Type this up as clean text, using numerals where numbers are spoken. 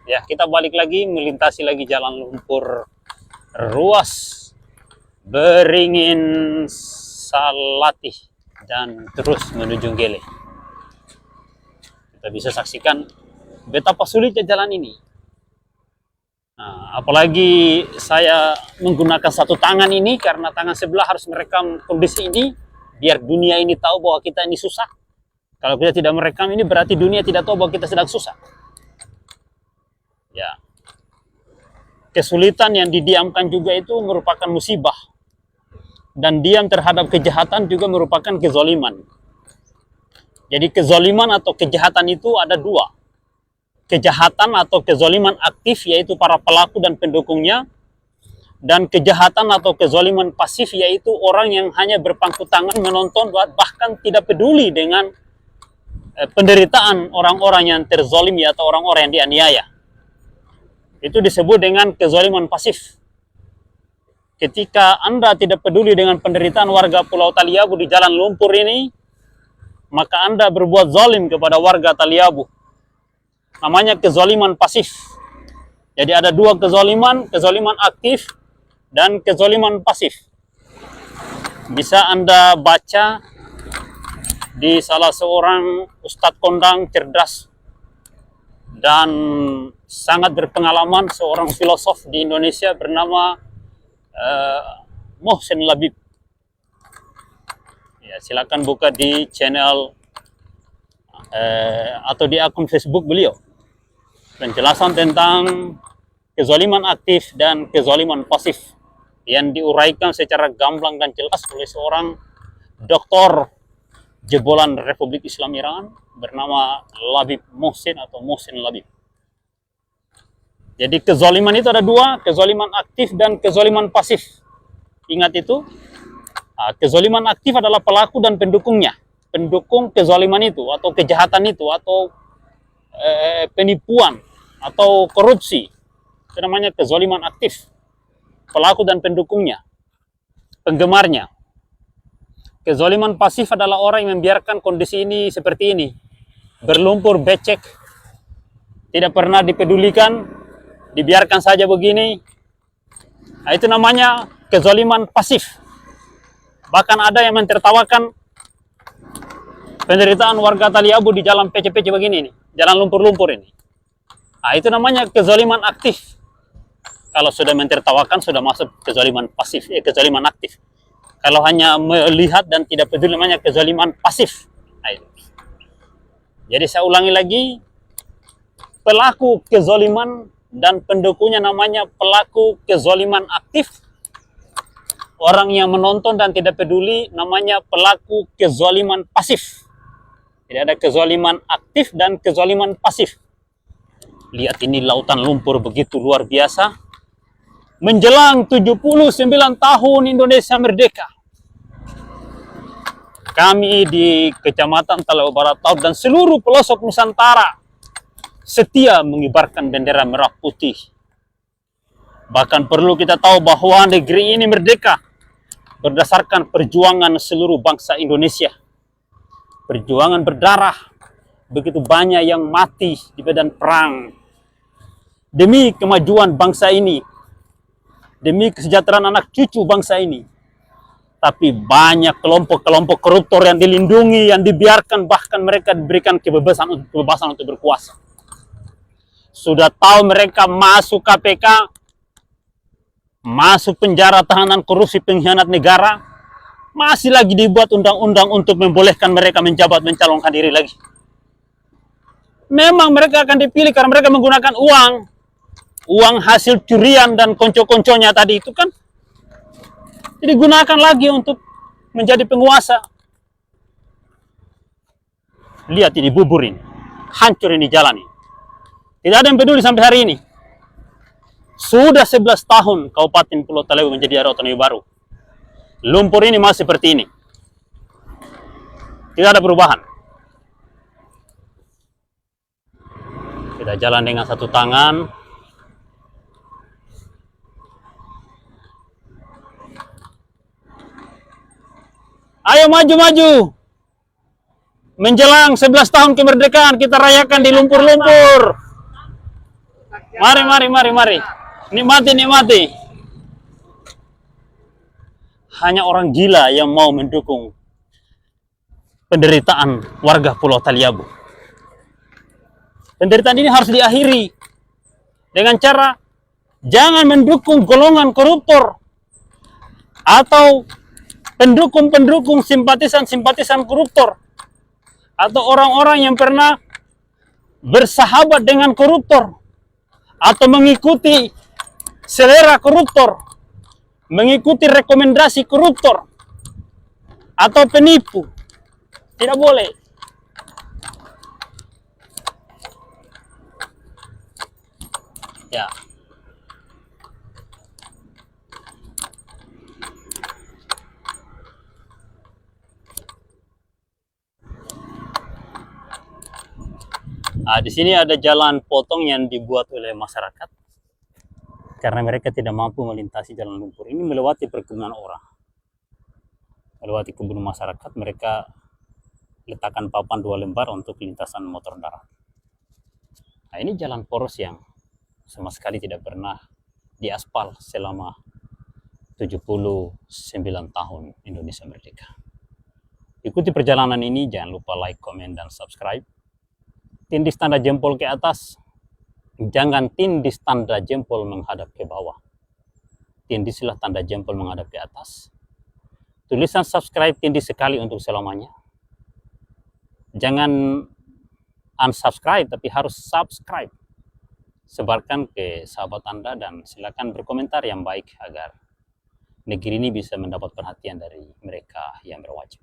Ya, kita balik lagi, melintasi lagi jalan lumpur ruas Beringin Salatih dan terus menuju Gele. Kita bisa saksikan betapa sulitnya jalan ini. Nah, apalagi saya menggunakan satu tangan ini karena tangan sebelah harus merekam kondisi ini biar dunia ini tahu bahwa kita ini susah. Kalau kita tidak merekam ini berarti dunia tidak tahu bahwa kita sedang susah. Ya, kesulitan yang didiamkan juga itu merupakan musibah, dan diam terhadap kejahatan juga merupakan kezaliman. Jadi kezaliman atau kejahatan itu ada dua, kejahatan atau kezaliman aktif yaitu para pelaku dan pendukungnya, dan kejahatan atau kezaliman pasif yaitu orang yang hanya berpangku tangan menonton bahkan tidak peduli dengan penderitaan orang-orang yang terzalimi atau orang-orang yang dianiaya. Itu disebut dengan kezaliman pasif. Ketika Anda tidak peduli dengan penderitaan warga Pulau Taliabu di jalan lumpur ini, maka Anda berbuat zalim kepada warga Taliabu. Namanya kezaliman pasif. Jadi ada dua kezaliman, kezaliman aktif dan kezaliman pasif. Bisa Anda baca di salah seorang ustadz kondang cerdas dan sangat berpengalaman, seorang filosof di Indonesia bernama Mohsen Labib. Ya, silakan buka di channel atau di akun Facebook beliau. Penjelasan tentang kezaliman aktif dan kezaliman pasif yang diuraikan secara gamblang dan jelas oleh seorang doktor jebolan Republik Islam Iran bernama Labib Mohsen atau Mohsen Labib. Jadi kezaliman itu ada dua, kezaliman aktif dan kezaliman pasif. Ingat itu, kezaliman aktif adalah pelaku dan pendukungnya. Pendukung kezaliman itu atau kejahatan itu atau penipuan atau korupsi. Itu namanya kezaliman aktif. Pelaku dan pendukungnya, penggemarnya. Kezaliman pasif adalah orang yang membiarkan kondisi ini seperti ini. Berlumpur, becek, tidak pernah dipedulikan, dibiarkan saja begini. Nah, itu namanya kezaliman pasif. Bahkan ada yang mentertawakan penderitaan warga Taliabu di jalan pece-pece begini nih, jalan lumpur-lumpur ini. Nah, itu namanya kezaliman aktif. Kalau sudah mentertawakan sudah masuk kezaliman pasif, kezaliman aktif. Kalau hanya melihat dan tidak peduli namanya kezaliman pasif. Nah, itu. Jadi saya ulangi lagi, pelaku kezaliman dan pendukungnya namanya pelaku kezaliman aktif. Orang yang menonton dan tidak peduli namanya pelaku kezaliman pasif. Jadi ada kezaliman aktif dan kezaliman pasif. Lihat ini lautan lumpur begitu luar biasa. Menjelang 79 tahun Indonesia merdeka. Kami di Kecamatan Talawa Barat Laut dan seluruh pelosok Nusantara setia mengibarkan bendera merah putih. Bahkan perlu kita tahu bahwa negeri ini merdeka berdasarkan perjuangan seluruh bangsa Indonesia. Perjuangan berdarah, begitu banyak yang mati di medan perang. Demi kemajuan bangsa ini, demi kesejahteraan anak cucu bangsa ini. Tapi banyak kelompok-kelompok koruptor yang dilindungi, yang dibiarkan, bahkan mereka diberikan kebebasan untuk berkuasa. Sudah tahu mereka masuk KPK, masuk penjara tahanan korupsi pengkhianat negara, masih lagi dibuat undang-undang untuk membolehkan mereka menjabat, mencalonkan diri lagi. Memang mereka akan dipilih karena mereka menggunakan uang hasil curian dan konco-konconya tadi itu kan, jadi gunakan lagi untuk menjadi penguasa. Lihat ini bubur ini, hancur ini jalan ini. Tidak ada yang peduli sampai hari ini. Sudah 11 tahun Kabupaten Pulau Taliabu menjadi daerah otonomi baru. Lumpur ini masih seperti ini. Tidak ada perubahan. Kita jalan dengan satu tangan. Ayo maju-maju. Menjelang 11 tahun kemerdekaan kita rayakan di lumpur-lumpur. Mari, mari, mari, mari. Nikmati, nikmati. Hanya orang gila yang mau mendukung penderitaan warga Pulau Taliabu. Penderitaan ini harus diakhiri dengan cara jangan mendukung golongan koruptor atau pendukung-pendukung simpatisan-simpatisan koruptor atau orang-orang yang pernah bersahabat dengan koruptor atau mengikuti selera koruptor, mengikuti rekomendasi koruptor atau penipu. Tidak boleh. Ya. Di sini ada jalan potong yang dibuat oleh masyarakat karena mereka tidak mampu melintasi jalan lumpur ini melewati perkebunan orang, melewati kebun masyarakat. Mereka letakkan papan 2 lembar untuk lintasan motor darat. Nah, ini jalan poros yang sama sekali tidak pernah diaspal selama 79 tahun Indonesia merdeka. Ikuti perjalanan ini, jangan lupa like, komen, dan subscribe. Tindis tanda jempol ke atas, jangan tindis tanda jempol menghadap ke bawah. Tindislah tanda jempol menghadap ke atas. Tulisan subscribe tindis sekali untuk selamanya. Jangan unsubscribe, tapi harus subscribe. Sebarkan ke sahabat Anda dan silakan berkomentar yang baik agar negeri ini bisa mendapat perhatian dari mereka yang berwajib.